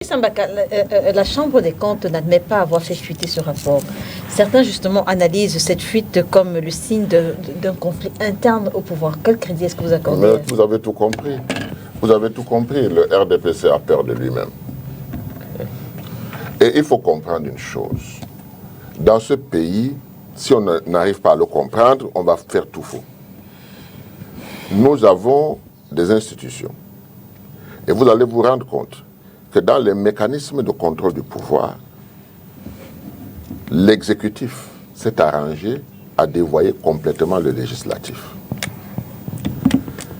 Sambaka, la Chambre des comptes n'admet pas avoir fait fuiter ce rapport. Certains, justement, analysent cette fuite comme le signe d'un conflit interne au pouvoir. Quel crédit est-ce que vous accordez? Mais vous avez tout compris. Vous avez tout compris. Le RDPC a peur de lui-même. Et il faut comprendre une chose. Dans ce pays, si on n'arrive pas à le comprendre, on va faire tout faux. Nous avons des institutions. Et vous allez vous rendre compte que dans les mécanismes de contrôle du pouvoir, l'exécutif s'est arrangé à dévoyer complètement le législatif.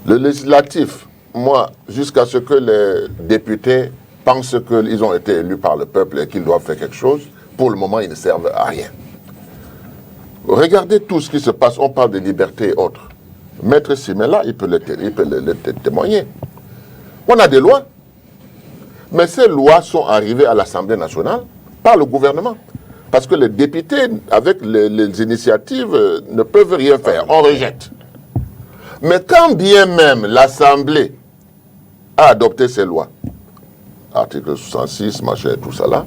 Le législatif, moi, jusqu'à ce que les députés pensent qu'ils ont été élus par le peuple et qu'ils doivent faire quelque chose, pour le moment, ils ne servent à rien. Regardez tout ce qui se passe, on parle de liberté et autres. Maître Simela, il peut le témoigner. On a des lois. Mais ces lois sont arrivées à l'Assemblée nationale par le gouvernement. Parce que les députés, avec les initiatives, ne peuvent rien faire. On rejette. Mais quand bien même l'Assemblée a adopté ces lois, article 66, machin, tout ça là,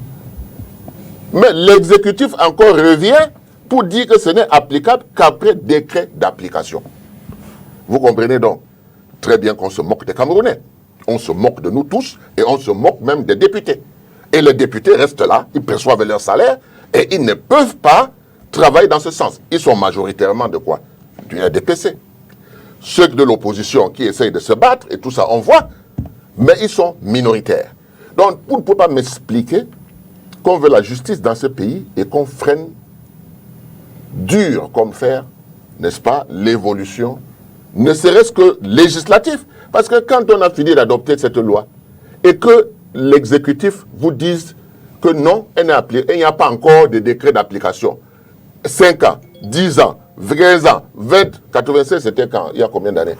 mais l'exécutif encore revient pour dire que ce n'est applicable qu'après décret d'application. Vous comprenez donc très bien qu'on se moque des Camerounais. On se moque de nous tous et on se moque même des députés. Et les députés restent là, ils perçoivent leur salaire et ils ne peuvent pas travailler dans ce sens. Ils sont majoritairement de quoi? Du RDPC. Ceux de l'opposition qui essayent de se battre et tout ça, on voit, mais ils sont minoritaires. Donc, vous ne pouvez pas m'expliquer qu'on veut la justice dans ce pays et qu'on freine dur comme fer, n'est-ce pas, l'évolution, ne serait-ce que législatif. Parce que quand on a fini d'adopter cette loi et que l'exécutif vous dise que non, elle n'est appliquée, il n'y a pas encore de décret d'application. 5 ans, 10 ans, 20 ans, 20, 96, c'était quand? Il y a combien d'années?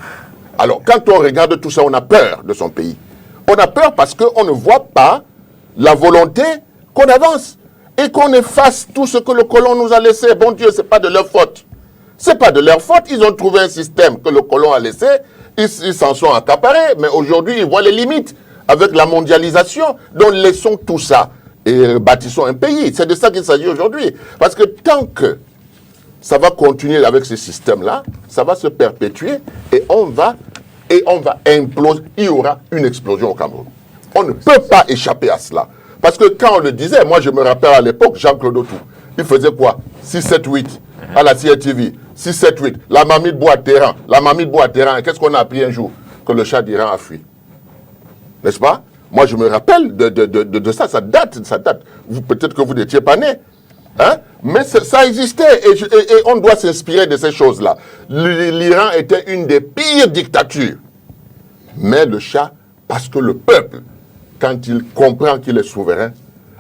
Alors, quand on regarde tout ça, on a peur de son pays. On a peur parce qu'on ne voit pas la volonté qu'on avance et qu'on efface tout ce que le colon nous a laissé. Bon Dieu, ce n'est pas de leur faute. Ce n'est pas de leur faute. Ils ont trouvé un système que le colon a laissé. Ils s'en sont accaparés, mais aujourd'hui, ils voient les limites avec la mondialisation. Donc, laissons tout ça et bâtissons un pays. C'est de ça qu'il s'agit aujourd'hui. Parce que tant que ça va continuer avec ce système-là, ça va se perpétuer et on va imploser. Il y aura une explosion au Cameroun. On ne peut pas échapper à cela. Parce que quand on le disait, moi je me rappelle à l'époque, Jean-Claude Autou, il faisait quoi? 6, 7, 8 à la CRTV. 6, 7, 8. La mamie de Bois-Terran. La mamie de Bois-Terran. Qu'est-ce qu'on a appris un jour? Que le Shah d'Iran a fui. N'est-ce pas? Moi, je me rappelle de ça. Ça date. Peut-être que vous n'étiez pas né. Hein? Mais ça existait. Et on doit s'inspirer de ces choses-là. L'Iran était une des pires dictatures. Mais le Shah, parce que le peuple, quand il comprend qu'il est souverain,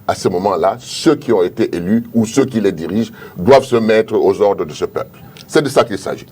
à ce moment-là, ceux qui ont été élus ou ceux qui les dirigent doivent se mettre aux ordres de ce peuple. C'est de ça qu'il s'agit.